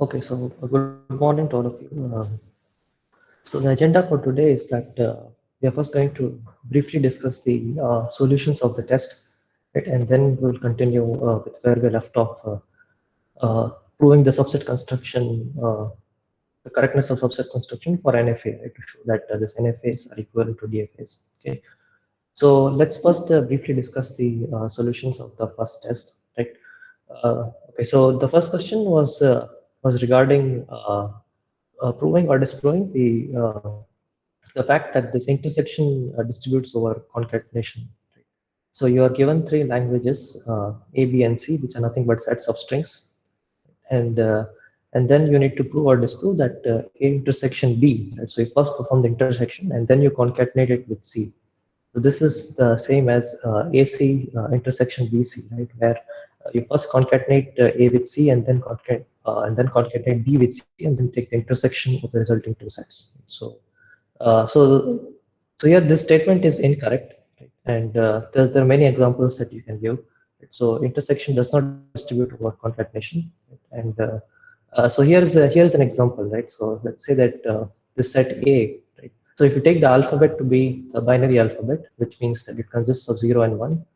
Okay, so good morning to all of you. So the agenda for today is that we are first going to briefly discuss the solutions of the test, right? And then we'll continue with where we left off, proving the subset construction, the correctness of subset construction for NFA, right? To show that this NFAs are equivalent to DFAs. Okay, so let's first briefly discuss the solutions of the first test, right? Okay, so the first question was regarding proving or disproving the fact that this intersection distributes over concatenation. Right? So you are given three languages, A, B, and C, which are nothing but sets of strings, and uh, and then you need to prove or disprove that A intersection B. Right? So you first perform the intersection, and then you concatenate it with C. So this is the same as AC intersection BC, right? Where you first concatenate A with C and then concatenate B with C and then take the intersection of the resulting two sets. Uh, so, so here this statement is incorrect, right? And there are many examples that you can give. So intersection does not distribute over concatenation, right? And so here's an example, right? So let's say that this set A, right? So if you take the alphabet to be the binary alphabet, which means that it consists of 0 and 1,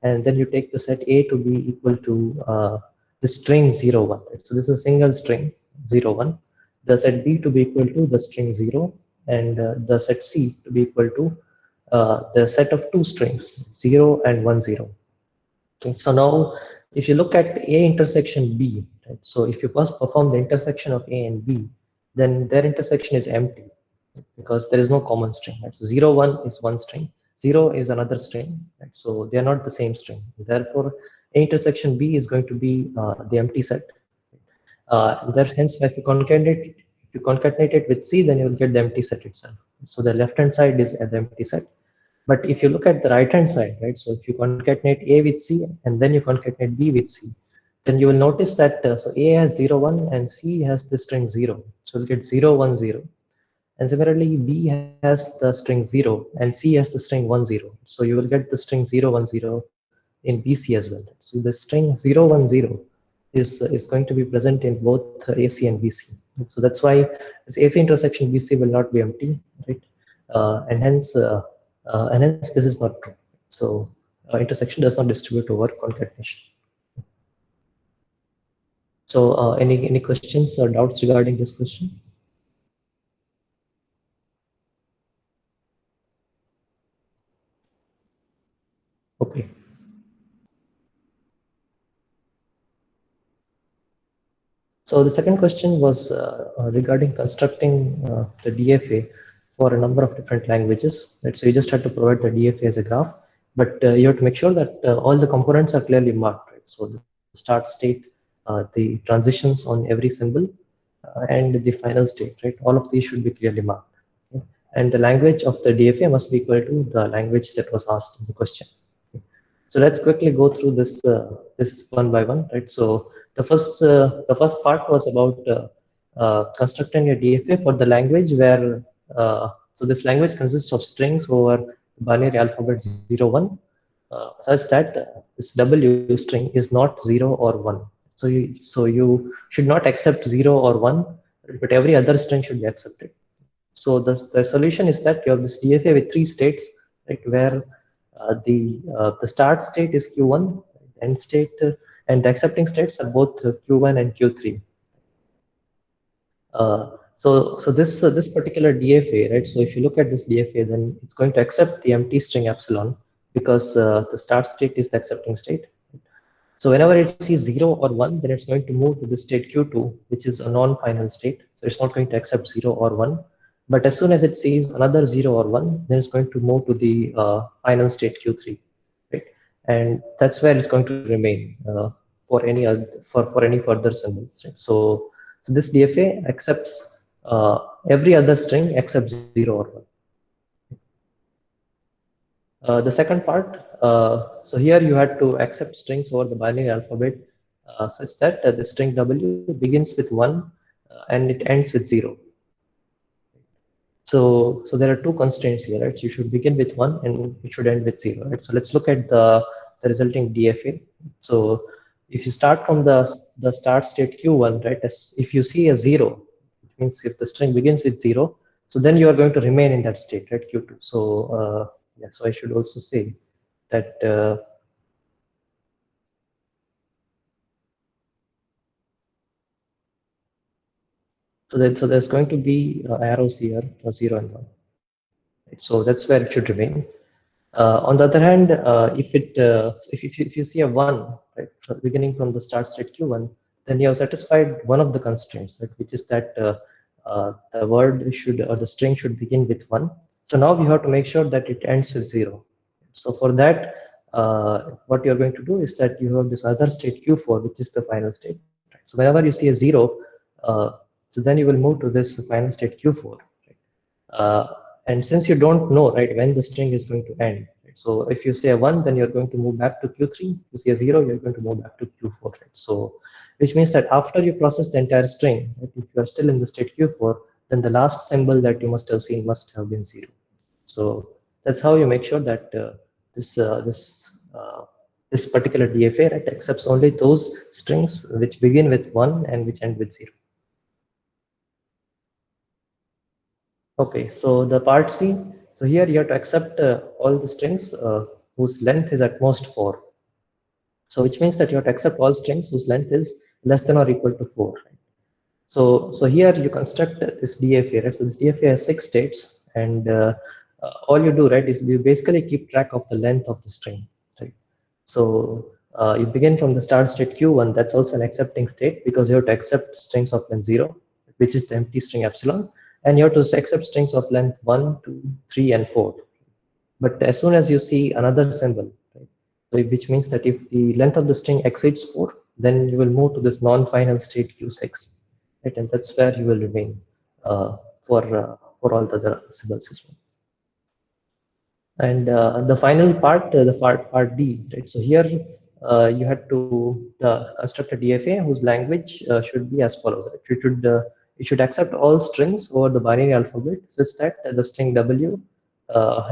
and then you take the set A to be equal to the string 0, 1. Right? So this is a single string 0, 1. The set B to be equal to the string 0, and the set C to be equal to the set of two strings 0 and 1, 0. Okay, so now if you look at A intersection B, right? So if you first perform the intersection of A and B, then their intersection is empty because there is no common string. Right? So 0, 1 is one string, 0 is another string, right? So they are not the same string. Therefore, A intersection B is going to be the empty set. Hence, if you concatenate it with C, then you will get the empty set itself. So the left hand side is the empty set. But if you look at the right hand side, right? So if you concatenate A with C and then you concatenate B with C, then you will notice that so A has 0, 1 and C has the string 0. So we'll get 0, 1, 0. And similarly, B has the string 0 and C has the string 1, 0. So you will get the string 0, 1, 0 in BC as well. So the string 0, 1, 0 is going to be present in both AC and BC. So that's why this AC intersection BC will not be empty, right? And hence this is not true. So intersection does not distribute over concatenation. So any questions or doubts regarding this question? Okay. So the second question was regarding constructing the DFA for a number of different languages. Right? So you just have to provide the DFA as a graph, but you have to make sure that all the components are clearly marked. Right? So the start state, the transitions on every symbol, and the final state. Right? All of these should be clearly marked. Okay? And the language of the DFA must be equal to the language that was asked in the question. Okay? So let's quickly go through this one by one, right? So the first part was about constructing a DFA for the language where so this language consists of strings over binary alphabet 0, 1, such that this W string is not 0 or 1. So you should not accept 0 or 1, but every other string should be accepted. So the solution is that you have this DFA with three states, right, where the start state is Q1, end state, and the accepting states are both Q1 and Q3. So this particular DFA, right? So if you look at this DFA, then it's going to accept the empty string epsilon because the start state is the accepting state. So whenever it sees 0 or 1, then it's going to move to the state Q2, which is a non-final state. So it's not going to accept 0 or 1. But as soon as it sees another 0 or 1, then it's going to move to the final state Q3, right? And that's where it's going to remain for any further symbols. Right? So this DFA accepts every other string except 0 or 1. The second part, so here you had to accept strings over the binary alphabet such that the string W begins with 1 and it ends with 0. So there are two constraints here, right? So you should begin with 1 and it should end with 0, right? So let's look at the resulting DFA. So if you start from the start state Q1, right, as if you see a 0, it means if the string begins with 0, so then you are going to remain in that state, right, Q2. So yeah, so I should also say that so there's going to be arrows here for 0 and 1. Right? So that's where it should remain. On the other hand, if you see a 1, right, beginning from the start state Q1, then you have satisfied one of the constraints, right, which is that the word should or the string should begin with 1. So now we have to make sure that it ends with 0. So for that, what you're going to do is that you have this other state Q4, which is the final state. Right? So whenever you see a 0, so then you will move to this final state Q4. Right? And since you don't know, right, when the string is going to end, right? So if you say a 1, then you're going to move back to Q3. If you see a 0, you're going to move back to Q4. Right? So which means that after you process the entire string, right, if you are still in the state Q4, then the last symbol that you must have seen must have been 0. So that's how you make sure that this particular DFA, right, accepts only those strings which begin with 1 and which end with 0. Okay, so the part C, so here you have to accept all the strings whose length is at most 4. So which means that you have to accept all strings whose length is less than or equal to 4. Right? So here you construct this DFA, right? So this DFA has 6 states, and all you do, right, is you basically keep track of the length of the string, right? So you begin from the start state Q1, that's also an accepting state because you have to accept strings of length 0, which is the empty string epsilon, and you have to accept strings of length 1, 2, 3, and 4. But as soon as you see another symbol, right, so which means that if the length of the string exceeds 4, then you will move to this non-final state Q6, right, and that's where you will remain for all the other symbols as well. And the final part, part D, right? So here you had to construct a DFA whose language should be as follows. Right? It should accept all strings over the binary alphabet such that the string W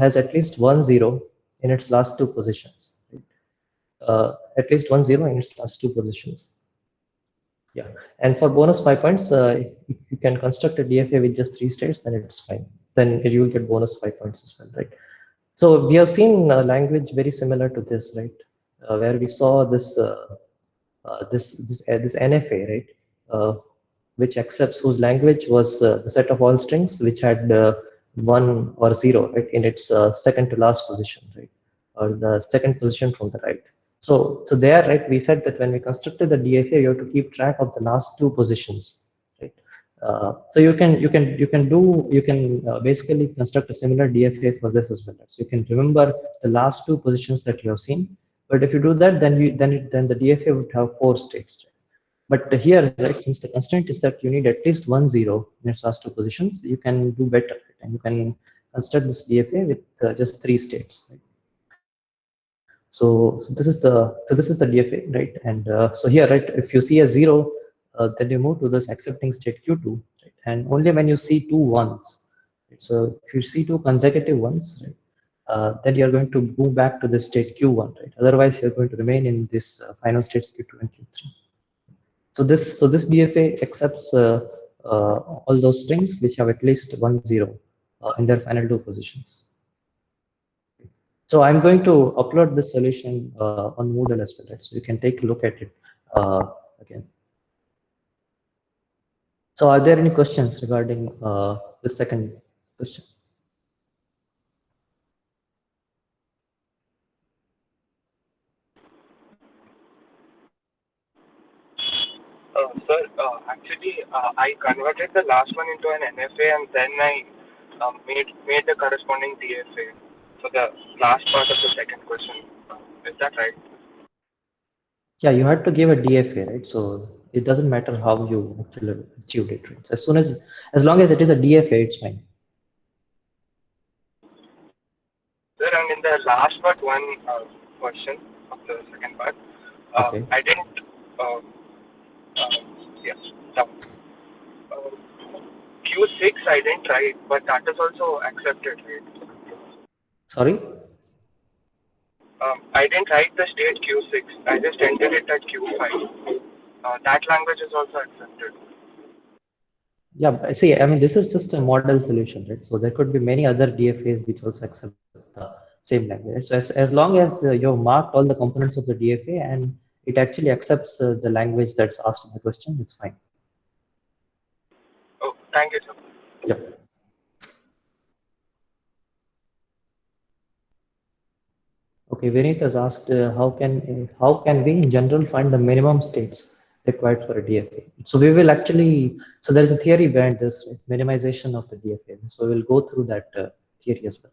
has at least 1 0 in its last 2 positions. Right? At least 1 0 in its last 2 positions. Yeah, and for bonus 5 points, if you can construct a DFA with just 3 states, then it's fine. Then you will get bonus 5 points as well, right? So we have seen language very similar to this, right? Where we saw this NFA, right? Which accepts whose language was the set of all strings which had 1 or 0, right, in its second to last position, right, or the second position from the right. So there, right, we said that when we constructed the DFA, you have to keep track of the last 2 positions, right? So you can basically construct a similar DFA for this as well. So you can remember the last 2 positions that you have seen. But if you do that, then the DFA would have 4 states. Right? But here, right, since the constraint is that you need at least 1 0 in its last 2 positions, you can do better, right? And you can construct this DFA with just 3 states. Right? So this is the DFA, right? And so here, right, if you see a 0, then you move to this accepting state Q2, right? And only when you see 2 1s, right? So if you see 2 consecutive ones, right, then you're going to move back to the state Q1, right? Otherwise, you're going to remain in this final states Q2 and Q3. So this DFA accepts all those strings which have at least 1 0 in their final 2 positions. So I'm going to upload this solution on Moodle as well, right? So you can take a look at it again. So are there any questions regarding the second question? Sir, actually, I converted the last one into an NFA and then I made the corresponding DFA for the last part of the second question. Is that right? Yeah, you had to give a DFA, right? So it doesn't matter how you actually achieved it, right? So as long as it is a DFA, it's fine. Sir, and in the last part, one question of the second part, Okay. I didn't, yes, no. Q6 I didn't try, but that is also accepted, right? Sorry? I didn't write the state Q6. I just entered it at Q5. That language is also accepted. Yeah, see, I mean, this is just a model solution, right? So there could be many other DFAs which also accept the same language. So as long as you've marked all the components of the DFA and it actually accepts the language that's asked in the question, it's fine. Oh, thank you, sir. Yep. Okay, Vineet has asked how can we in general find the minimum states required for a DFA? So we will actually there is a theory behind this, right? Minimization of the DFA. So we'll go through that theory as well.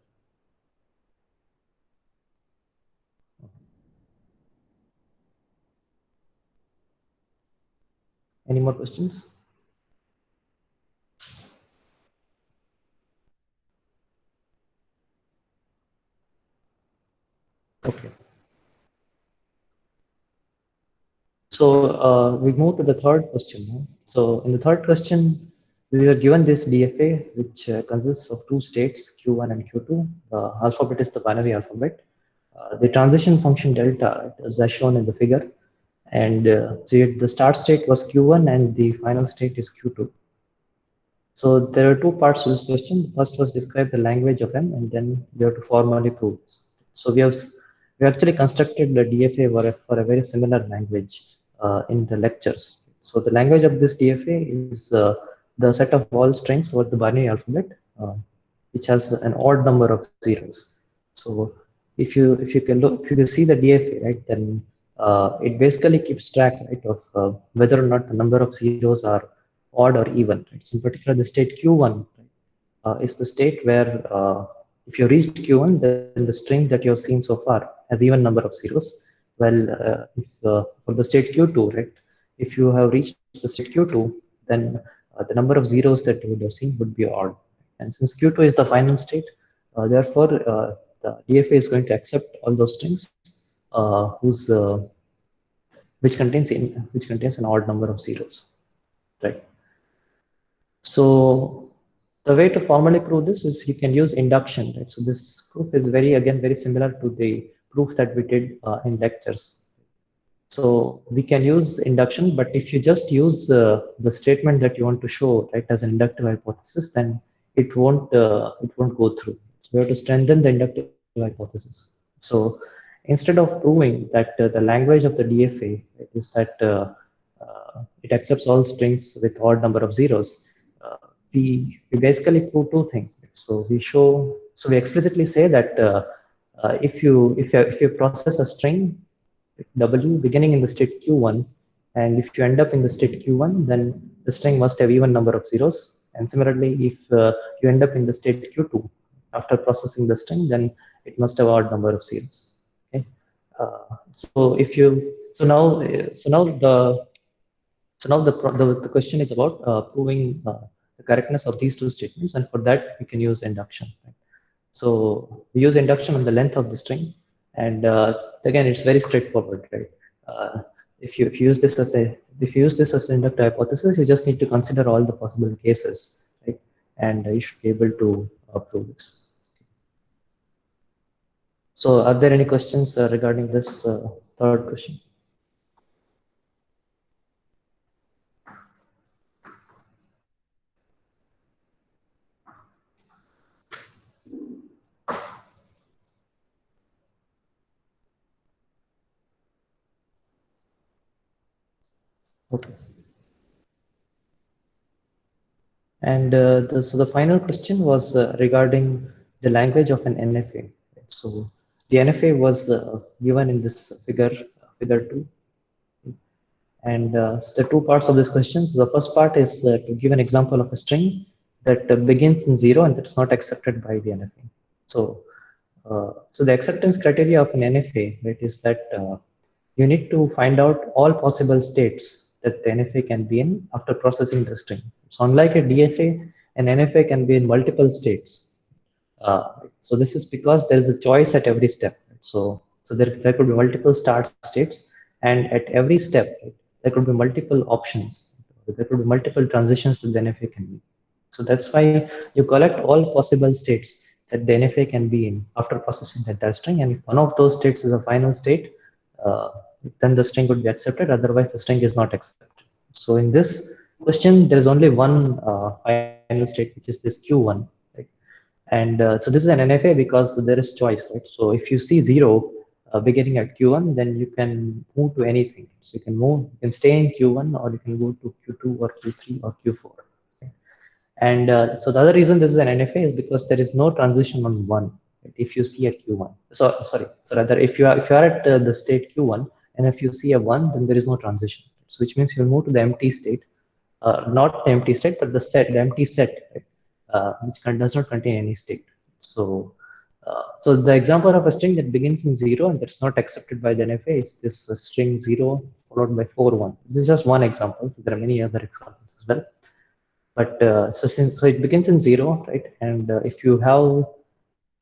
Any more questions? Okay. So we move to the third question now. So in the third question, we were given this DFA, which consists of two states, Q1 and Q2. The alphabet is the binary alphabet. The transition function delta is as shown in the figure. And the start state was Q1 and the final state is Q2. So there are two parts to this question. The first was describe the language of M, and then we have to formally prove this. So we actually constructed the DFA for a very similar language in the lectures. So the language of this DFA is the set of all strings over the binary alphabet, which has an odd number of zeros. So if you can see the DFA, right, then it basically keeps track, right, of whether or not the number of zeros are odd or even. Right? So in particular, the state Q1 is the state where if you reached Q1, then the string that you have seen so far has even number of zeros. Well, for the state Q2, right, if you have reached the state Q2, then the number of zeros that you would have seen would be odd. And since Q2 is the final state, therefore the DFA is going to accept all those strings which contains an odd number of zeros, right? So the way to formally prove this is you can use induction, right? So this proof is very similar to the proof that we did in lectures. So we can use induction, but if you just use the statement that you want to show, right, as an inductive hypothesis, then it won't go through. So we have to strengthen the inductive hypothesis. So instead of proving that the language of the DFA is that it accepts all strings with odd number of zeros, we basically prove two things. So we explicitly say that if you process a string W beginning in the state Q1, and if you end up in the state Q1, then the string must have even number of zeros. And similarly, if you end up in the state Q2 after processing the string, then it must have odd number of zeros. Okay. Now the question is about proving the correctness of these two statements, and for that we can use induction. Right? So we use induction on the length of the string, and again it's very straightforward, right? If you use this as an inductive hypothesis, you just need to consider all the possible cases, right? And you should be able to prove this. So are there any questions regarding this third question? Okay. And so the final question was regarding the language of an NFA. So the NFA was given in this figure 2. And so the two parts of this question. So the first part is to give an example of a string that begins in 0 and that's not accepted by the NFA. So the acceptance criteria of an NFA, right, is that you need to find out all possible states that the NFA can be in after processing the string. So unlike a DFA, an NFA can be in multiple states. So this is because there is a choice at every step. So there could be multiple start states, and at every step, right, there could be multiple options. There could be multiple transitions that the NFA can be. So that's why you collect all possible states that the NFA can be in after processing the entire string. And if one of those states is a final state, then the string would be accepted. Otherwise, the string is not accepted. So in this question, there is only one final state, which is this Q1. Right? And so this is an NFA because there is choice, right? So if you see 0 beginning at Q1, then you can move to anything. So you can stay in Q1, or you can go to Q2 or Q3 or Q4. Okay? And so the other reason this is an NFA is because there is no transition on 1. Right? If you see a Q1, so rather if you are at the state Q1, and if you see a 1, then there is no transition. So which means you'll move to the empty state, not the empty state, but the empty set, right? Does not contain any state. So, so the example of a string that begins in 0 and that's not accepted by the NFA is this string 0 followed by 4 1. This is just one example. So there are many other examples as well. But so it begins in 0, right? And if you have,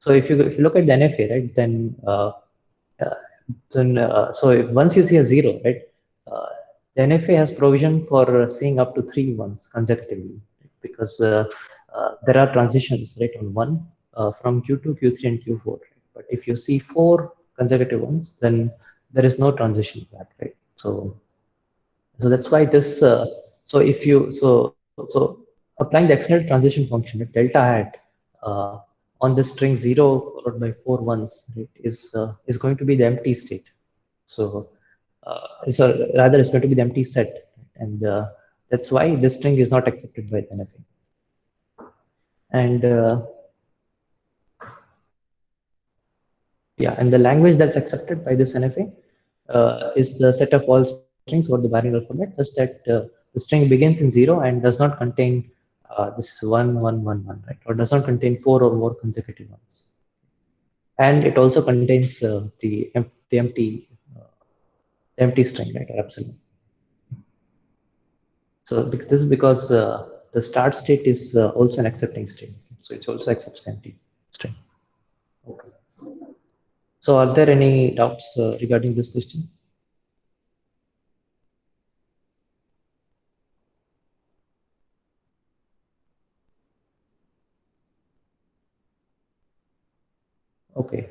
so if you look at the NFA, right, uh, so once you see a 0, right, uh, the NFA has provision for seeing up to 3 ones consecutively, right? Because there are transitions, right, on 1 from Q2, Q3, and Q4. Right? But if you see 4 consecutive ones, then there is no transition back, right? So that's why this. So if you so applying the external transition function, right, delta hat on the string 0 followed by 4 ones, right, is going to be the empty state. So rather it's going to be the empty set, and that's why this string is not accepted by the NFA. And yeah, and the language that's accepted by this NFA is the set of all strings or the binary alphabet, such that the string begins in 0 and does not contain this 1 1 1 1, right, or does not contain 4 or more consecutive ones. And it also contains uh, the empty string, right, or epsilon. So this is because the start state is also an accepting state. So it also accepts the empty string. Okay. So are there any doubts regarding this question? Okay.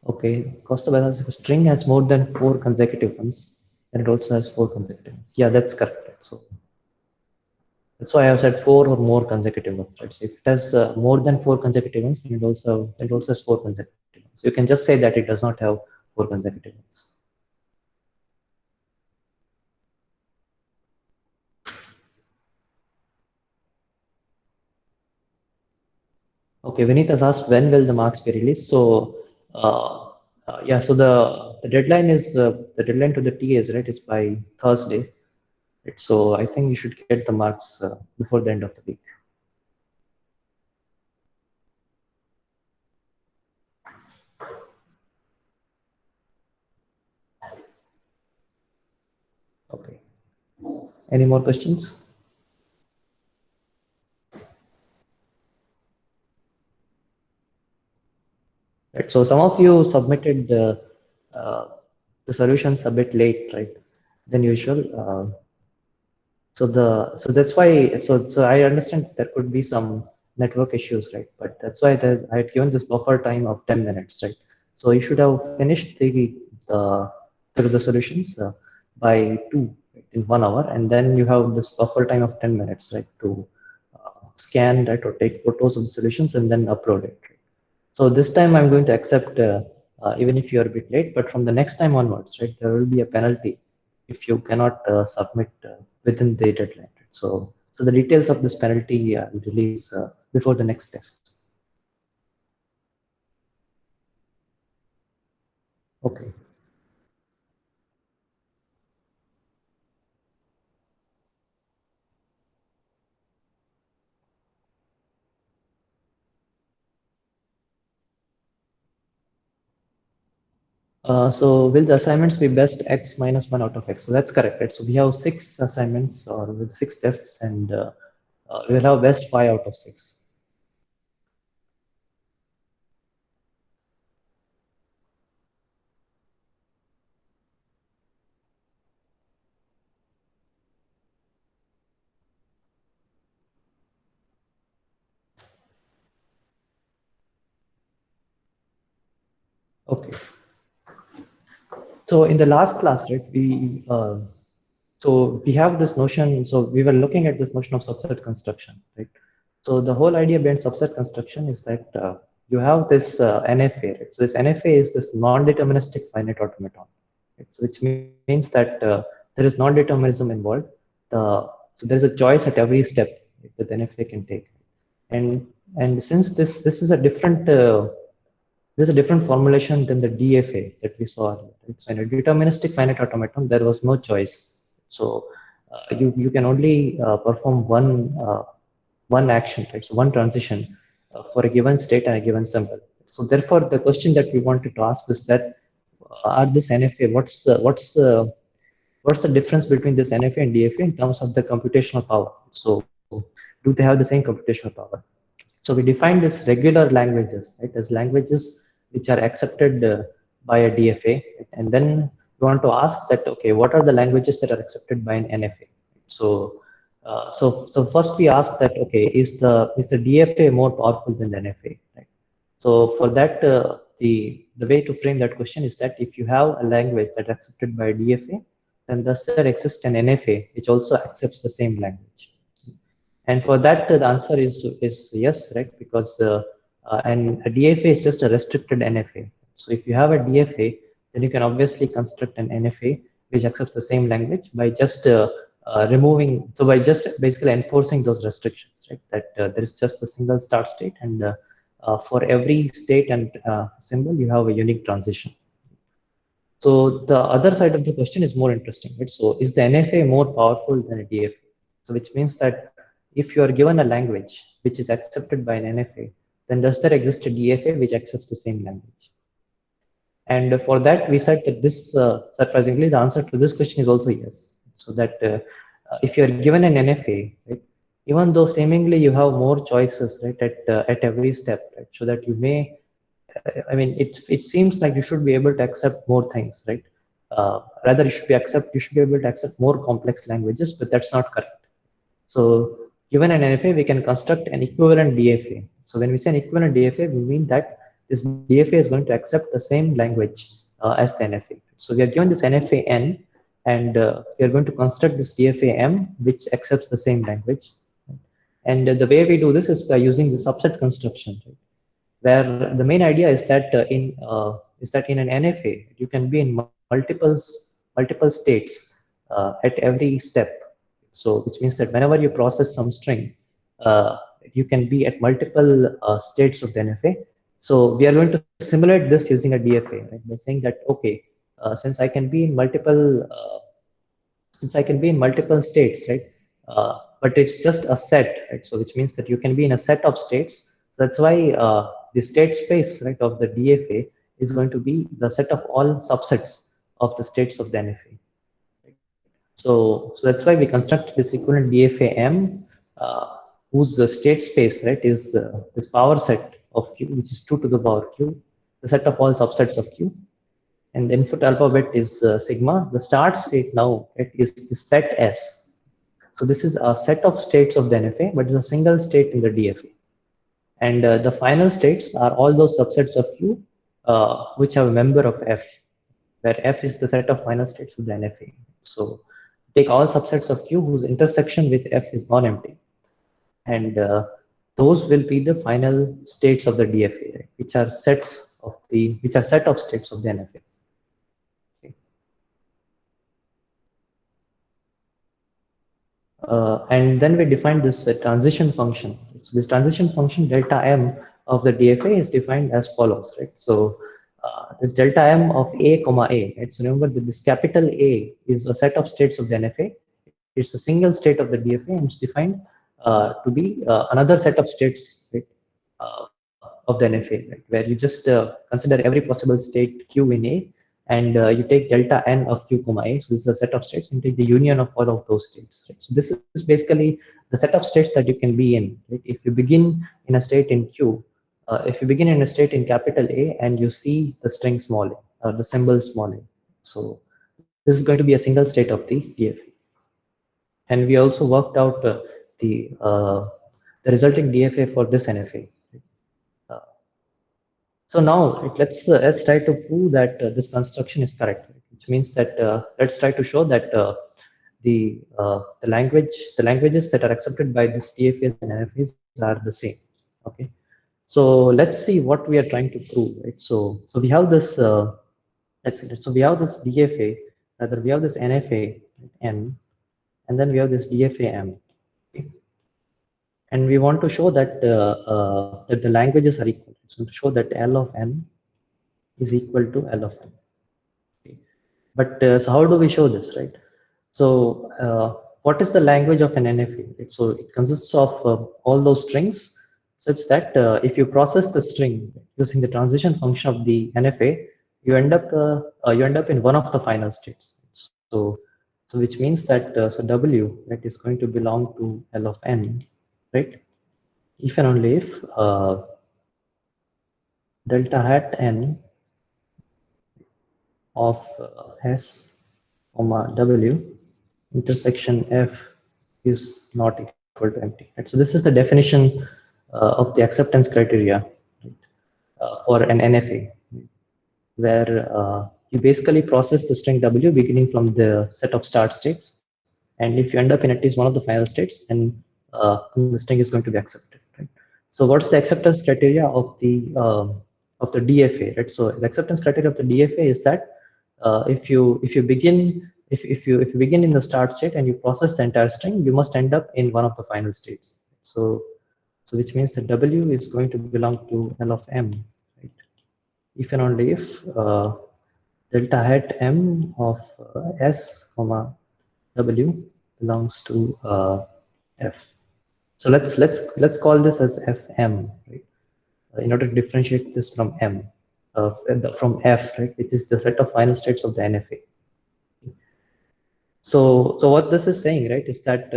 Okay. Cost of balance, if a string has more than 4 consecutive ones, then it also has 4 consecutive ones. Yeah, that's correct. So that's why I have said 4 or more consecutive ones, right? So if it has more than 4 consecutive ones, then it also has 4 consecutive ones. So you can just say that it does not have 4 consecutive ones. Okay, Vineet has asked when will the marks be released. So yeah, so the deadline is the deadline to the TAs, right, is by Thursday. Right? So I think you should get the marks before the end of the week. Okay. Any more questions? Right. So some of you submitted uh, the solutions a bit late, right, than usual. So that's why so I understand there could be some network issues, right? But that's why I had given this buffer time of 10 minutes, right? So you should have finished the through the solutions by 2 right, in 1 hour, and then you have this buffer time of 10 minutes, right, to scan that or take photos of the solutions and then upload it. Right? So this time I'm going to accept even if you're a bit late, but from the next time onwards, right, there will be a penalty if you cannot submit within the deadline. Right? So the details of this penalty will release before the next test. Okay. So will the assignments be best x minus 1 out of x? So that's correct, right? So we have 6 assignments or with 6 tests, and we will have best 5 out of 6. Okay. So in the last class, right, so we have this notion. So we were looking at this notion of subset construction, right? So the whole idea behind subset construction is that you have this NFA. Right? So this NFA is this non-deterministic finite automaton, right? So which means that there is non-determinism involved. So there is a choice at every step, right, that the NFA can take, and since this is a different there's a different formulation than the DFA that we saw earlier. Right? So in a deterministic finite automaton, there was no choice. So you can only perform one action, right? So one transition for a given state and a given symbol. So therefore, the question that we wanted to ask is that are this NFA? What's the difference between this NFA and DFA in terms of the computational power? So do they have the same computational power? So we define this regular languages, right, as languages which are accepted by a DFA, and then we want to ask that, okay, what are the languages that are accepted by an NFA? So, so first we ask that, okay, is the DFA more powerful than the NFA? Right? So for that, the way to frame that question is that if you have a language that's accepted by a DFA, then does there exist an NFA which also accepts the same language? And for that, the answer is yes, right? Because and a DFA is just a restricted NFA. So if you have a DFA, then you can obviously construct an NFA which accepts the same language by just removing, so by just basically enforcing those restrictions, right? That there is just a single start state, and for every state and symbol, you have a unique transition. So the other side of the question is more interesting, right? So is the NFA more powerful than a DFA? So which means that if you are given a language which is accepted by an NFA, then does there exist a DFA which accepts the same language? And for that, we said that this, surprisingly, the answer to this question is also yes. So that if you are given an NFA, right, even though seemingly you have more choices, right, at every step, right, so that you may, I mean, it seems like you should be able to accept more things, right? Rather, you should be able to accept more complex languages, but that's not correct. So given an NFA, we can construct an equivalent DFA. So when we say an equivalent DFA, we mean that this DFA is going to accept the same language as the NFA. So we are given this NFA N, and we are going to construct this DFA M, which accepts the same language. And the way we do this is by using the subset construction, right? Where the main idea is that in an NFA, you can be in multiple states at every step. So which means that whenever you process some string, you can be at multiple states of the NFA. So we are going to simulate this using a DFA, right? By saying that, okay, since I can be in multiple states, right? But it's just a set, right? So which means that you can be in a set of states. So that's why the state space, right, of the DFA is going to be the set of all subsets of the states of the NFA. So that's why we construct this equivalent DFA M, whose state space, right, is this power set of Q, which is 2 to the power Q, the set of all subsets of Q. And the input alphabet is sigma. The start state now, it is the set S. So this is a set of states of the NFA, but it's a single state in the DFA. And the final states are all those subsets of Q which have a member of F, where F is the set of final states of the NFA. So take all subsets of Q whose intersection with F is non-empty, and those will be the final states of the DFA, right, which are set of states of the NFA. Okay. And then we define this transition function. So this transition function delta M of the DFA is defined as follows, right? So this delta M of A comma A, right? So remember that this capital A is a set of states of the NFA. It's a single state of the DFA, and it's defined to be another set of states, right, of the NFA, right, where you just consider every possible state Q in A, and you take delta N of Q comma A. So this is a set of states, and take the union of all of those states. Right? So this is basically the set of states that you can be in. Right? If you begin in a state in Q, if you begin in a state in capital A and you see the string small a, the symbol small a, so this is going to be a single state of the DFA. And we also worked out the resulting DFA for this NFA. So now let's try to prove that this construction is correct, which means that let's try to show that the languages that are accepted by this DFAs and NFAs are the same. Okay, so let's see what we are trying to prove, right? So we have this so we have this DFA, rather we have this NFA N, and then we have this DFA M. Okay? And we want to show that the languages are equal. So to show that L of N is equal to L of N. Okay. But so how do we show this, right? So what is the language of an NFA? Right? So it consists of all those strings such that if you process the string using the transition function of the NFA, you end up in one of the final states. So which means that so W, that is going to belong to L of N, right? If and only if delta hat N of S comma W intersection F is not equal to empty. Right? So this is the definition of the acceptance criteria, right, for an NFA, where you basically process the string W beginning from the set of start states, and if you end up in at least one of the final states, then the string is going to be accepted. Right? So what's the acceptance criteria of the DFA? Right? So the acceptance criteria of the DFA is that if you begin in the start state and you process the entire string, you must end up in one of the final states. So which means that W is going to belong to L of M, right? If and only if delta hat M of S comma W belongs to F. So let's call this as Fm, right? In order to differentiate this from M, from F, right, which is the set of final states of the NFA. So what this is saying, right, is that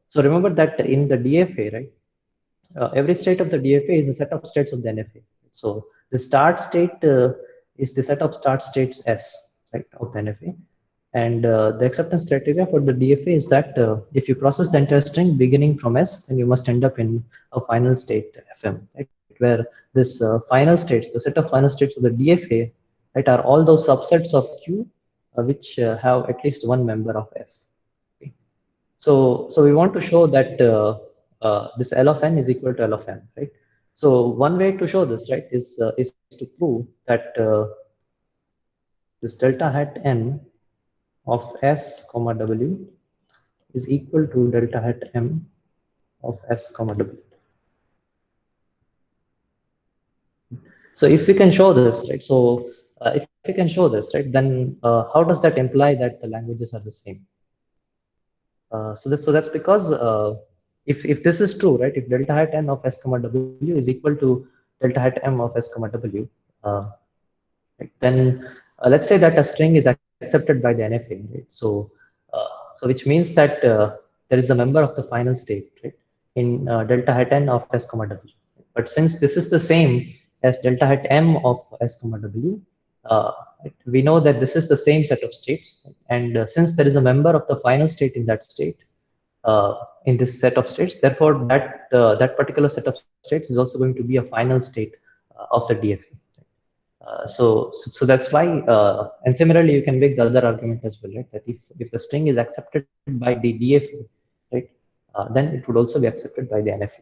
so remember that in the DFA, right, every state of the DFA is a set of states of the NFA. So the start state is the set of start states S, right, of the NFA. And the acceptance criteria for the DFA is that if you process the entire string beginning from S, then you must end up in a final state FM, right, where this final states, the set of final states of the DFA, right, are all those subsets of Q which have at least one member of F. Okay. So we want to show that this L of N is equal to L of M, right? So one way to show this, right, is to prove that this delta hat N of S comma W is equal to delta hat M of S comma W. So if we can show this, right, so if we can show this, right, then how does that imply that the languages are the same? So that's because if this is true, right, if delta hat N of S comma W is equal to delta hat M of S comma W, right, then let's say that a string is accepted by the NFA, right? So which means that there is a member of the final state, right, in delta hat N of S comma W. But since this is the same as delta hat M of S comma W, we know that this is the same set of states, and since there is a member of the final state in that state, in this set of states, therefore that particular set of states is also going to be a final state of the DFA. So that's why, and similarly, you can make the other argument as well, right? That if the string is accepted by the DFA, right, then it would also be accepted by the NFA.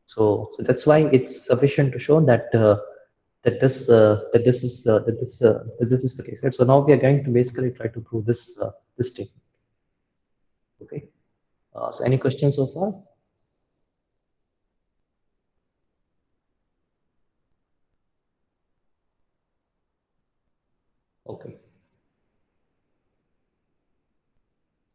So that's why it's sufficient to show that that this is the case, right? So now we are going to basically try to prove this statement. Okay. So any questions so far? Okay.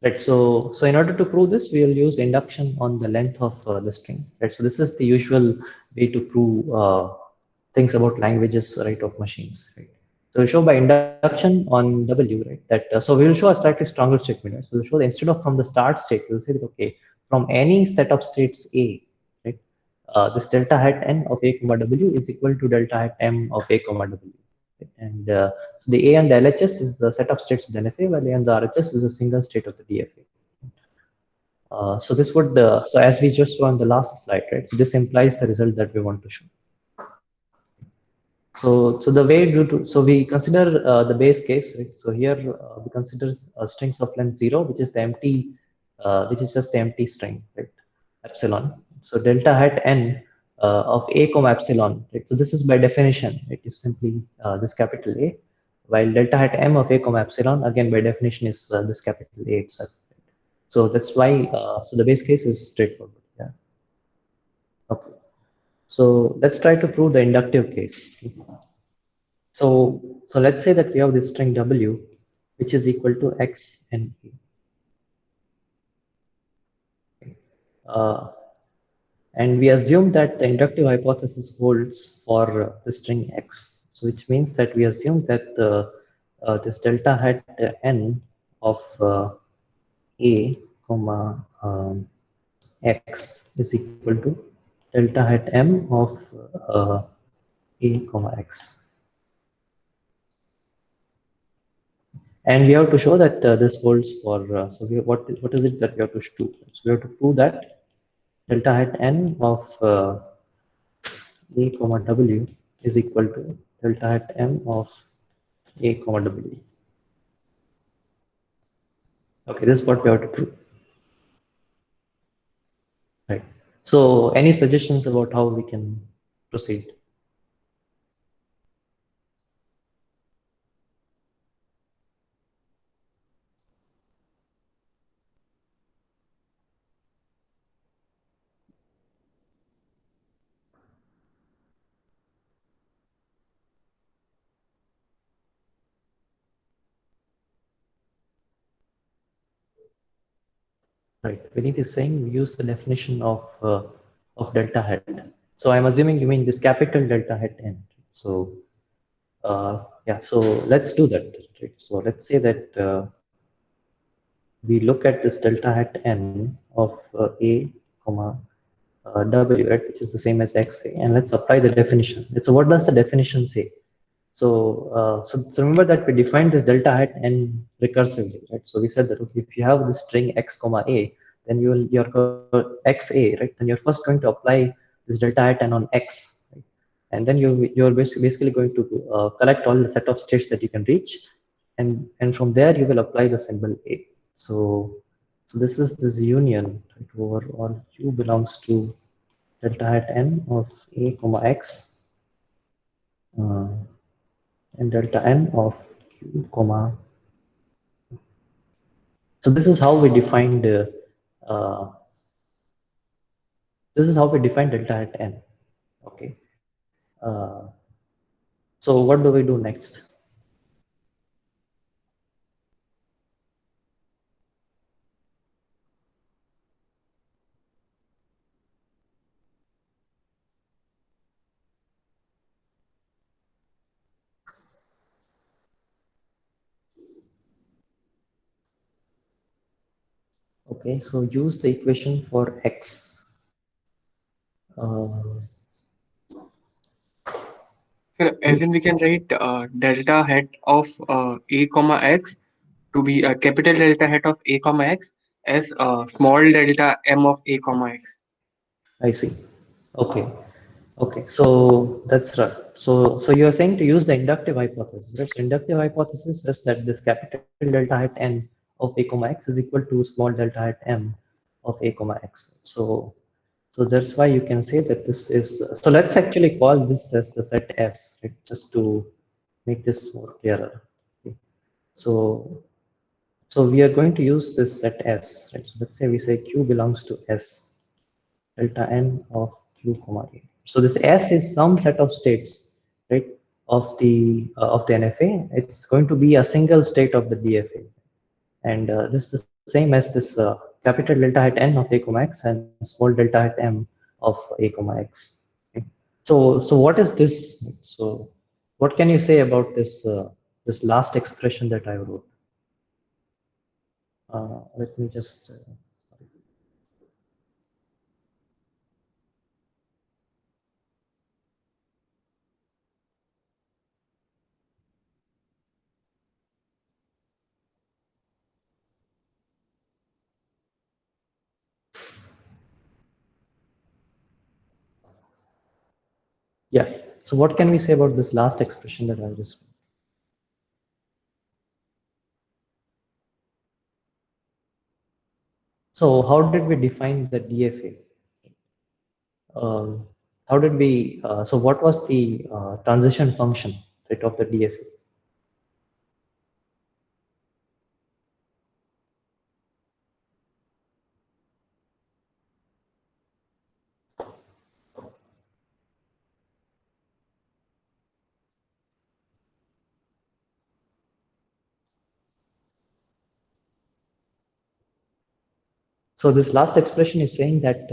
Right. So in order to prove this, we will use induction on the length of the string. Right. So this is the usual way to prove things about languages, right, of machines. Right. So we show by induction on W, right, that so we will show a slightly stronger statement. Right? So we'll show that instead of from the start state, we'll say that okay, from any set of states A, right, this delta hat N of A comma W is equal to delta hat M of A comma W. And so the A and the LHS is the set of states of the NFA, while A and the RHS is a single state of the DFA. So this would, so as we just saw on the last slide, right? So this implies the result that we want to show. So the way you do, so we consider the base case, right? So here we consider strings of length 0, which is the empty, which is just the empty string, right? Epsilon. So delta hat n of a comma epsilon, right? So this is by definition, it is simply this capital A, while delta hat m of a comma epsilon, again by definition, is this capital A itself. Right? So that's why, so the base case is straightforward. Yeah. Okay. So let's try to prove the inductive case. So let's say that we have this string W, which is equal to X and A. And we assume that the inductive hypothesis holds for the string X. So which means that we assume that this delta hat n of A comma X is equal to delta hat m of uh, A comma X. And we have to show that this holds for, so what is it that we have to do? So we have to prove that delta hat n of A comma W is equal to delta hat m of A comma W. Okay, this is what we have to prove. Right. So any suggestions about how we can proceed? Right. Vinith is saying we use the definition of delta hat. So I'm assuming you mean this capital delta hat n. So yeah, so let's do that. Right? So let's say that we look at this delta hat n of a comma w, right, which is the same as xa, and let's apply the definition. So what does the definition say? So remember that we defined this delta hat n recursively, right? So we said that okay, if you have this string x comma a, then your xa, right? Then you're first going to apply this delta hat n on x, right? And then you're basically going to collect all the set of states that you can reach, and from there you will apply the symbol a. So this is this union, right, over all q belongs to delta hat n of a comma x. Uh, and delta n of q comma. So this is how we defined uh, this is how we define delta at n. Okay. So what do we do next? Okay, so use the equation for x. Uh, So as in we can write delta hat of a comma x to be a capital delta hat of a comma x as small delta m of a comma x. I see. Okay. Okay, so that's right. So you're saying to use the inductive hypothesis, right? So inductive hypothesis is that this capital delta hat n of a comma x is equal to small delta hat m of a comma x. So that's why you can say that this is. So let's actually call this as the set S, right? Just to make this more clearer. Okay. So so we are going to use this set S, right? So let's say we say Q belongs to S delta n of q comma a. So this S is some set of states, right, of the NFA. It's going to be a single state of the DFA, and this is the same as this capital delta hat n of a comma x and small delta hat m of a comma x. Okay. So what is this? So what can you say about this this last expression that I wrote? Let me just. Yeah. So what can we say about this last expression that I just? So how did we define the DFA? How did we? So what was the transition function, right, of the DFA? So this last expression is saying that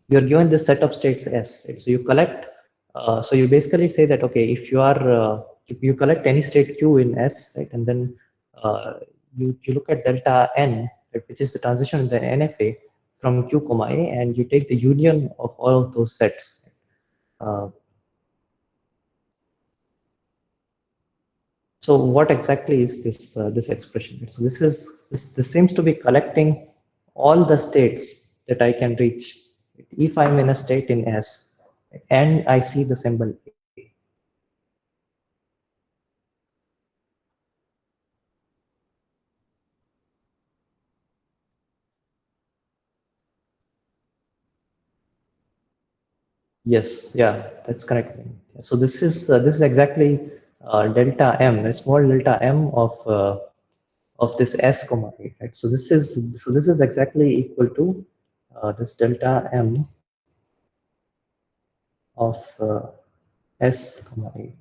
you are given this set of states S. Right? So you collect. So you basically say that okay, if you collect any state Q in S, right, and then you look at delta N, right, which is the transition in the NFA from Q comma A, and you take the union of all of those sets. So what exactly is this expression? So this seems to be collecting all the states that I can reach. If I'm in a state in S and I see the symbol A. Yes, yeah, that's correct. So this is exactly delta M, a small delta M of this S comma A, right? So this is exactly equal to this delta M of S comma A.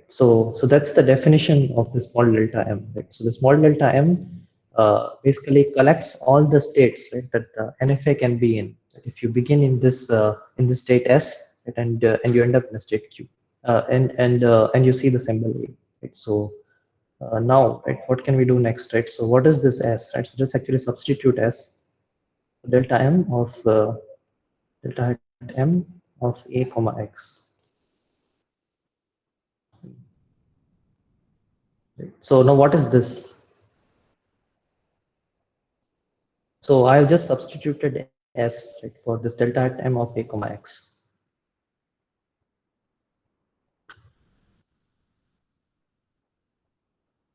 So that's the definition of the small delta M. Right? So the small delta M basically collects all the states, right, that the NFA can be in. If you begin in this state S, right, and you end up in a state Q, and you see the symbol A. Right? So now, right, what can we do next, right? So what is this S, right? So let's actually substitute S, delta M of delta M of A comma X. Right? So now what is this? So I've just substituted S, right, for this delta at M of A comma X.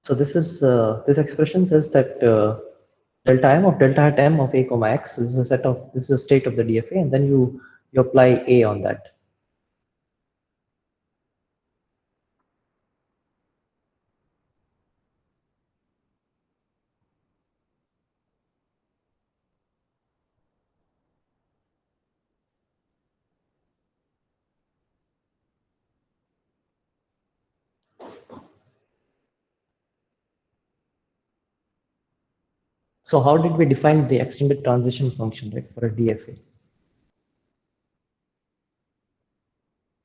So this expression says that delta at M of A comma X is a this is a state of the DFA, and then you apply A on that. So how did we define the extended transition function, right, for a DFA?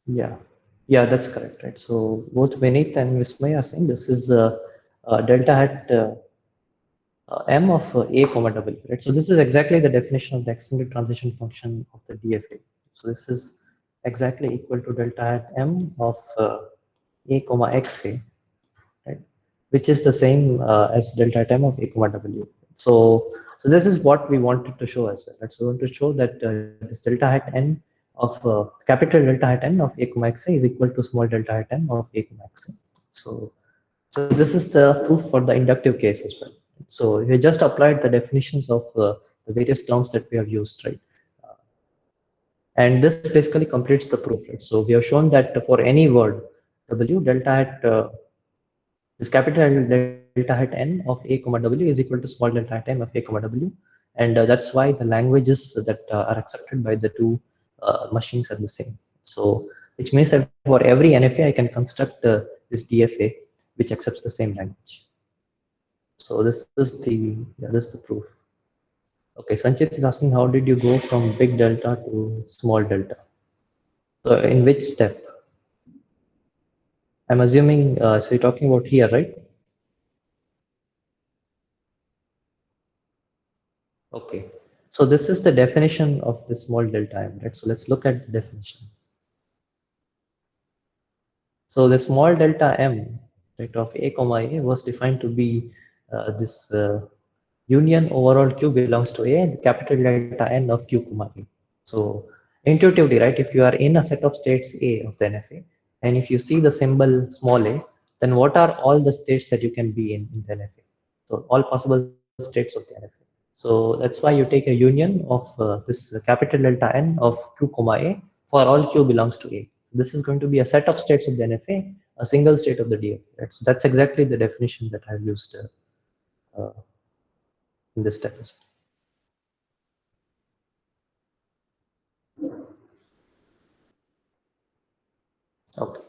Yeah, that's correct, right? So both Vineet and Vismay are saying this is delta at M of A comma W, right? So this is exactly the definition of the extended transition function of the DFA. So this is exactly equal to delta at M of A comma XA, right? Which is the same as delta at M of A comma W. So this is what we wanted to show as well. Right? So we want to show that this delta hat N of capital delta hat N of A comma XA is equal to small delta hat N of A comma XA. So this is the proof for the inductive case as well. So we just applied the definitions of the various terms that we have used, right? And this basically completes the proof, right? So we have shown that for any word, W delta hat this capital delta hat N of A comma W is equal to small delta hat N of A comma W, and that's why the languages that are accepted by the two machines are the same. So which means that for every NFA I can construct this DFA which accepts the same language. So this is the proof. Okay, Sanchit is asking how did you go from big delta to small delta? So in which step? I'm assuming so you're talking about here, right? Okay. So this is the definition of the small delta M, right? So let's look at the definition. So the small delta M, right, of A comma A was defined to be this union overall Q belongs to A and capital delta N of Q comma A. So intuitively, right, if you are in a set of states A of the NFA, and if you see the symbol small a, then what are all the states that you can be in the NFA? So all possible states of the NFA. So that's why you take a union of this capital delta N of Q comma A for all Q belongs to A. This is going to be a set of states of the NFA, a single state of the DFA. Right? So that's exactly the definition that I've used in this text. Okay.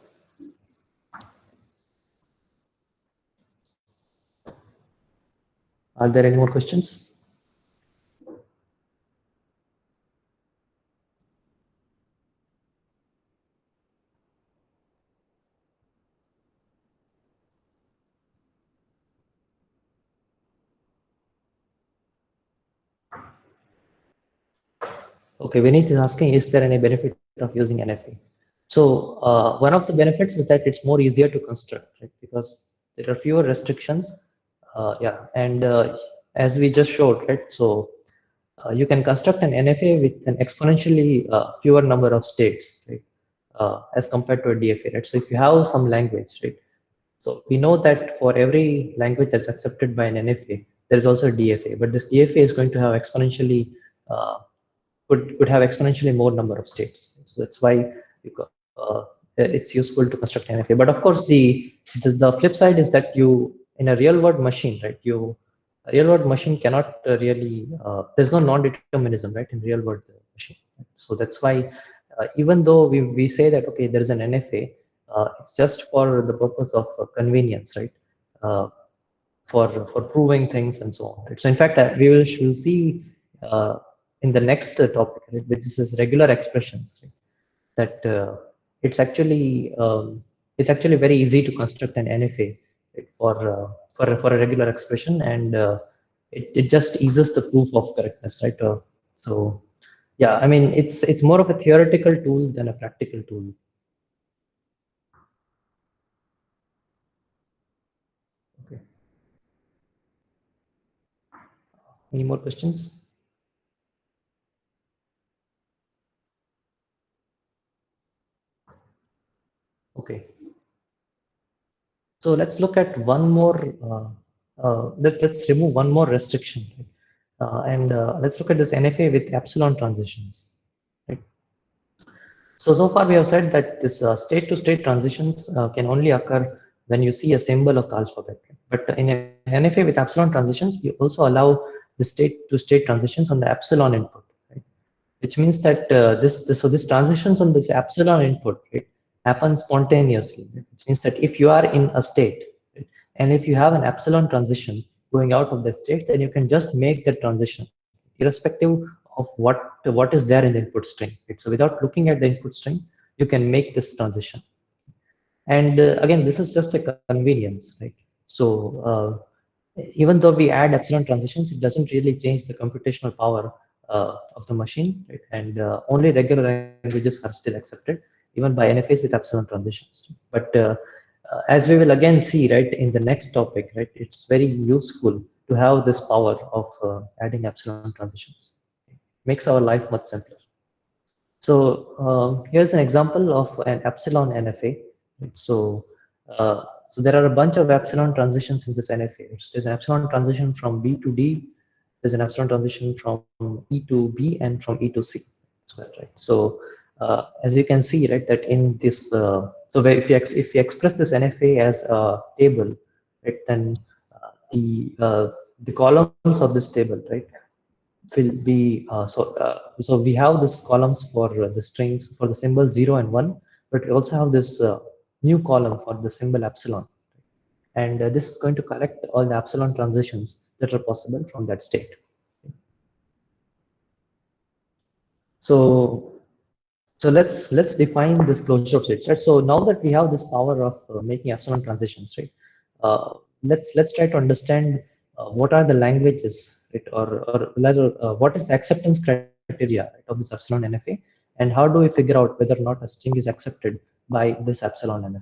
Are there any more questions? Okay, Vineet is asking, is there any benefit of using NFA? So one of the benefits is that it's more easier to construct, right? Because there are fewer restrictions. Yeah, and as we just showed, right? So you can construct an NFA with an exponentially fewer number of states, right? As compared to a DFA, right? So if you have some language, right? So we know that for every language that's accepted by an NFA, there is also a DFA, but this DFA is going to have exponentially could have exponentially more number of states. So that's why it's useful to construct NFA. But of course, the flip side is that you in a real world machine, right? A real world machine cannot really there's no non-determinism, right? In real world machine. So that's why even though we say that okay, there is an NFA, it's just for the purpose of convenience, right? For proving things and so on. Right? So in fact, we'll see in the next topic, right, which is regular expressions, right, that it's actually very easy to construct an NFA, right, for a regular expression, and it just eases the proof of correctness, right? So yeah, I mean it's more of a theoretical tool than a practical tool. Okay. Any more questions? Okay. So let's look at one more, let's remove one more restriction. And let's look at this NFA with epsilon transitions. Right? So far we have said that this state-to-state transitions can only occur when you see a symbol of the alphabet. But in an NFA with epsilon transitions, we also allow the state-to-state transitions on the epsilon input. Right? Which means that this transitions on this epsilon input, right, happen spontaneously. Which means that if you are in a state, right, and if you have an epsilon transition going out of the state, then you can just make the transition irrespective of what is there in the input string. Right? So without looking at the input string, you can make this transition. And again, this is just a convenience, right? So even though we add epsilon transitions, it doesn't really change the computational power of the machine, right? And only regular languages are still accepted, even by NFAs with epsilon transitions. But as we will again see, right, in the next topic, right, it's very useful to have this power of adding epsilon transitions. Makes our life much simpler. So here's an example of an epsilon NFA. So so there are a bunch of epsilon transitions in this NFA. There's an epsilon transition from B to D. There's an epsilon transition from E to B and from E to C. Right. So as you can see, right, that in this, so if you express this NFA as a table, right, then the columns of this table, right, will be so we have this columns for the strings for the symbol 0 and 1, but we also have this new column for the symbol epsilon, and this is going to collect all the epsilon transitions that are possible from that state. So let's define this closure of states, right? So now that we have this power of making epsilon transitions, right, let's try to understand what are the languages, right, or rather what is the acceptance criteria, right, of this epsilon NFA, and how do we figure out whether or not a string is accepted by this epsilon NFA.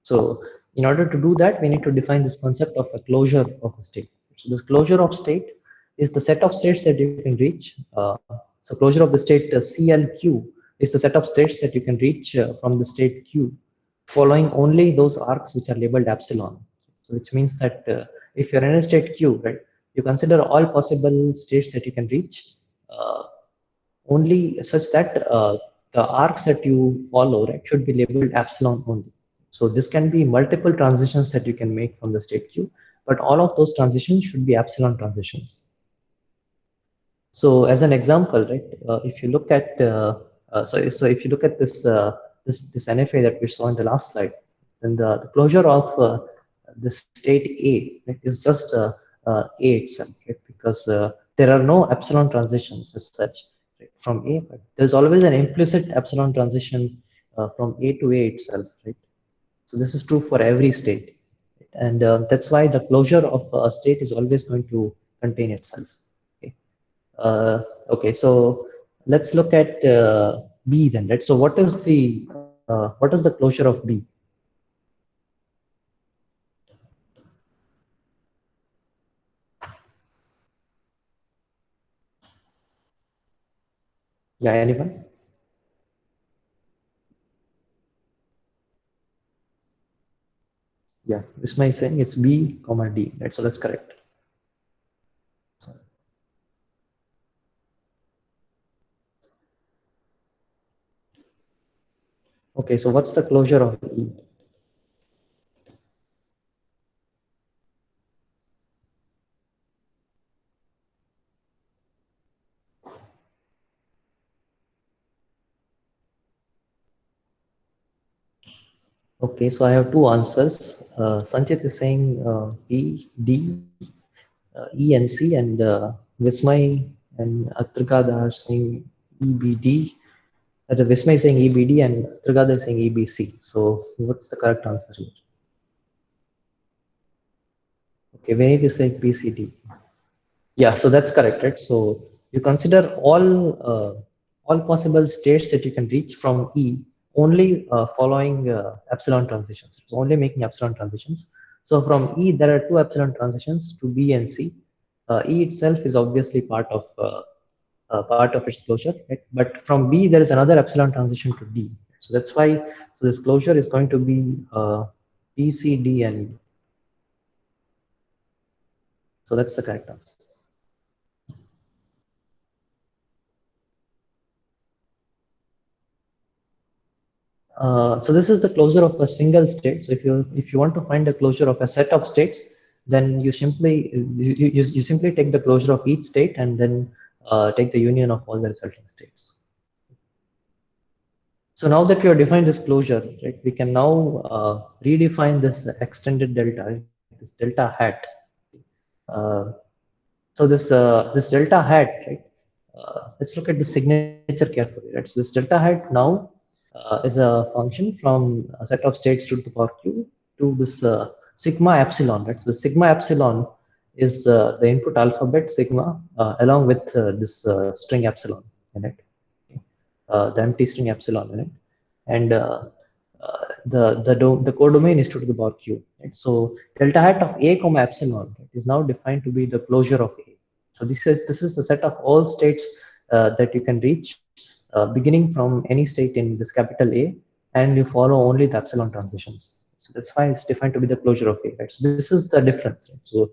So in order to do that, we need to define this concept of a closure of a state. So this closure of state is the set of states that you can reach So closure of the state CLQ is the set of states that you can reach from the state Q, following only those arcs which are labeled epsilon. So which means that if you're in a state Q, right, you consider all possible states that you can reach only such that the arcs that you follow, right, should be labeled epsilon only. So this can be multiple transitions that you can make from the state Q, but all of those transitions should be epsilon transitions. So as an example, right, if you look at so if you look at this NFA that we saw in the last slide, then the closure of the state A, right, is just A itself, right, because there are no epsilon transitions as such, right, from A, but there's always an implicit epsilon transition from A to A itself, right? So this is true for every state, and that's why the closure of a state is always going to contain itself. Okay. Okay, so let's look at B then, right? So what is the closure of B? Yeah, anyone? Yeah, Visma is saying it's B, comma D, right? So that's correct. Okay, so what's the closure of E? Okay, so I have two answers. Sanchit is saying B, D, E and C, and Vismay and Atrigada are saying EBD. The Vismay is saying EBD and Atrigada is saying EBC. So what's the correct answer here? Okay, we need to say PCD. Yeah, so that's correct, right? So you consider all possible states that you can reach from E only following epsilon transitions. It's only making epsilon transitions. So from E, there are two epsilon transitions to B and C. E itself is obviously part of its closure, right? But from B, there is another epsilon transition to D. So that's why, so this closure is going to be B, C, D, and E. So that's the correct answer. So this is the closure of a single state. So if you want to find the closure of a set of states, then you simply take the closure of each state and then take the union of all the resulting states. So now that we have defined this closure, right, we can now redefine this extended delta, this delta hat. Uh, so this delta hat, right? Let's look at the signature carefully, right? So this delta hat now is a function from a set of states to the power q to this sigma epsilon, right? So the sigma epsilon is the input alphabet sigma along with this string epsilon in it, the empty string epsilon in it, and the codomain is 2 to the power q. Right? So delta hat of a comma epsilon, right, is now defined to be the closure of A. So this is the set of all states that you can reach beginning from any state in this capital A, and you follow only the epsilon transitions. So that's why it's defined to be the closure of A. Right? So this is the difference. Right? So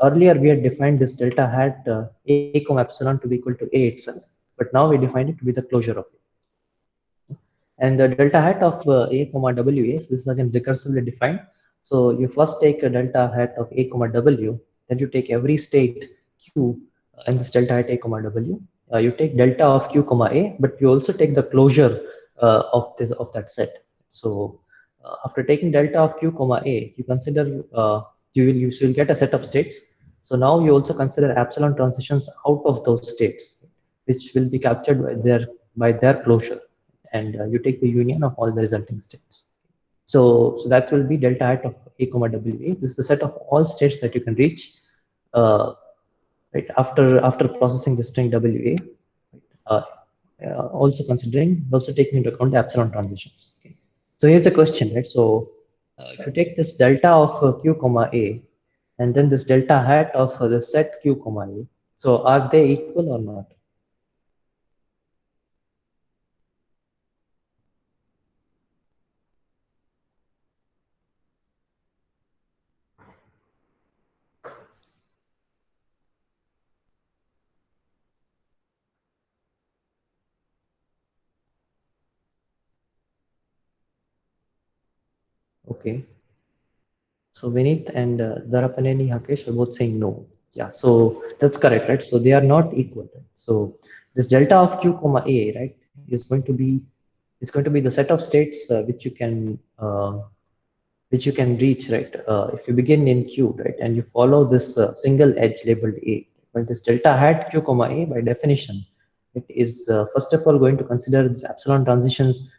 earlier we had defined this delta hat A comma epsilon to be equal to A itself, but now we defined it to be the closure of A. And the delta hat of A comma WA, so this is again recursively defined. So you first take a delta hat of A comma W, then you take every state Q in this delta hat A comma W. You take delta of Q comma A, but you also take the closure of that set. So after taking delta of Q comma A, you consider you will get a set of states. So now you also consider epsilon transitions out of those states, which will be captured by their closure, and you take the union of all the resulting states. So that will be delta hat of A comma WA. This is the set of all states that you can reach right after processing the string WA. Uh, also taking into account the epsilon transitions. Okay. So here's the question, right? So if you take this delta of Q comma A and then this delta hat of the set Q comma A, so are they equal or not? Okay. So Vineet and Darapaneni Hakesh are both saying no. Yeah, so that's correct, right? So they are not equal. Right? So this delta of q comma a, right, is going to be the set of states which you can reach, right? If you begin in q, right, and you follow this single edge labeled a, but this delta hat q comma a by definition, it is first of all going to consider this epsilon transitions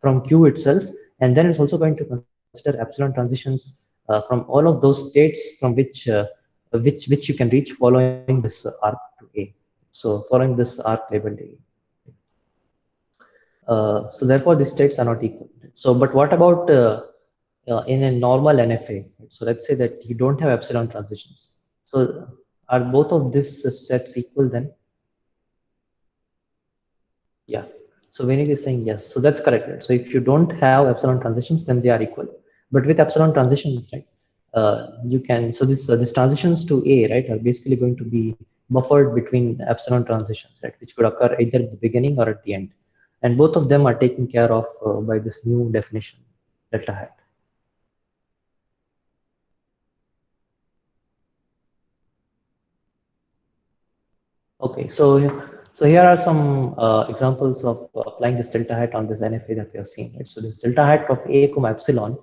from q itself, and then it's also going to consider epsilon transitions from all of those states from which you can reach following this arc to a. So following this arc labeled a. So therefore, these states are not equal. So, but what about in a normal NFA? So let's say that you don't have epsilon transitions. So are both of these sets equal then? Yeah. So Vinny is saying yes. So that's correct. Right? So if you don't have epsilon transitions, then they are equal. But with epsilon transitions, right, you can. So this transitions to A, right, are basically going to be buffered between epsilon transitions, right, which could occur either at the beginning or at the end, and both of them are taken care of by this new definition, delta hat. Okay, so here are some examples of applying this delta hat on this NFA that we have seen. Right? So this delta hat of A comma epsilon,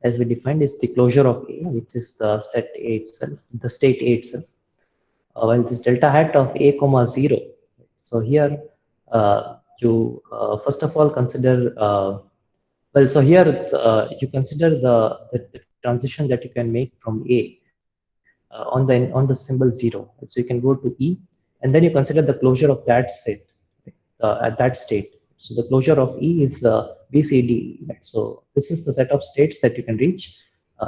as we defined, is the closure of A, which is the set A itself, the state A itself. While this delta hat of A comma 0, so here you first of all consider well, so here you consider the transition that you can make from A on the symbol 0. So you can go to E, and then you consider the closure of that state at that state. So the closure of E is BCD. Right? So this is the set of states that you can reach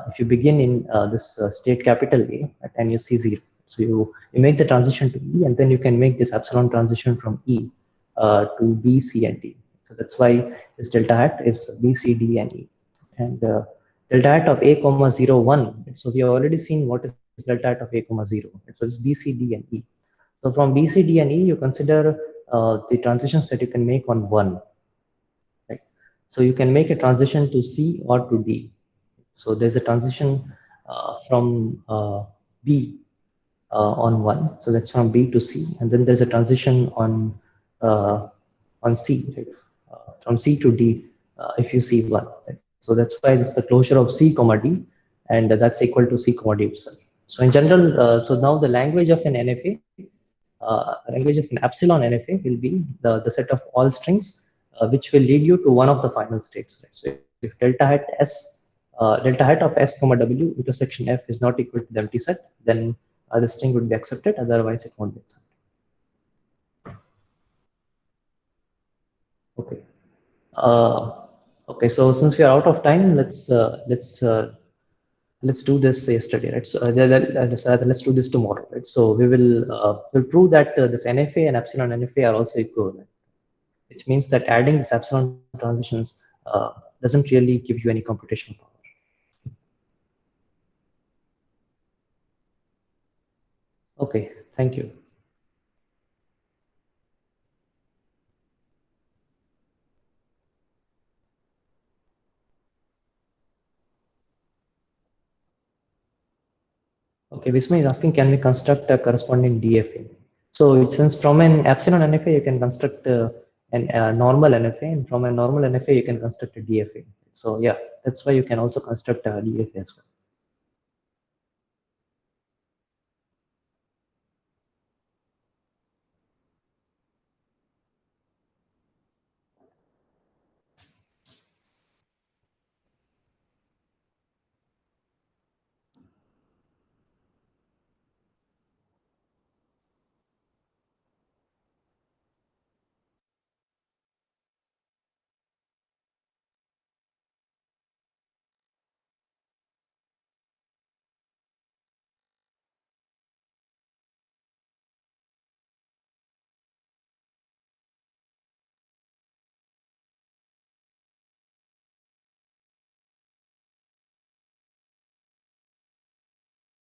if you begin in this state capital A and you see 0. So you make the transition to E, and then you can make this epsilon transition from E to B, C, and D. So that's why this delta hat is B, C, D, and E. And delta hat of A comma 0, 1. So we have already seen what is delta hat of A comma 0. So it's B, C, D, and E. So from B, C, D, and E, you consider the transitions that you can make on 1. Right? So you can make a transition to C or to D. So there's a transition from B on 1. So that's from B to C. And then there's a transition on C, right? From C to D if you see 1. Right? So that's why it's the closure of C comma D, and that's equal to C comma D itself. So in general, so now the language of an NFA, language of an epsilon NFA will be the set of all strings which will lead you to one of the final states. Right? So if delta hat of S comma W intersection F is not equal to the empty set, then the string would be accepted, otherwise it won't be accepted. Okay. Okay, so since we are out of time, let's do this yesterday, right? So let's do this tomorrow, right? So we'll prove that this NFA and epsilon NFA are also equivalent, which means that adding this epsilon transitions doesn't really give you any computational power. Okay, thank you. Okay, Visma is asking, can we construct a corresponding DFA? So since from an epsilon NFA, you can construct a normal NFA, and from a normal NFA, you can construct a DFA. So yeah, that's why you can also construct a DFA as well.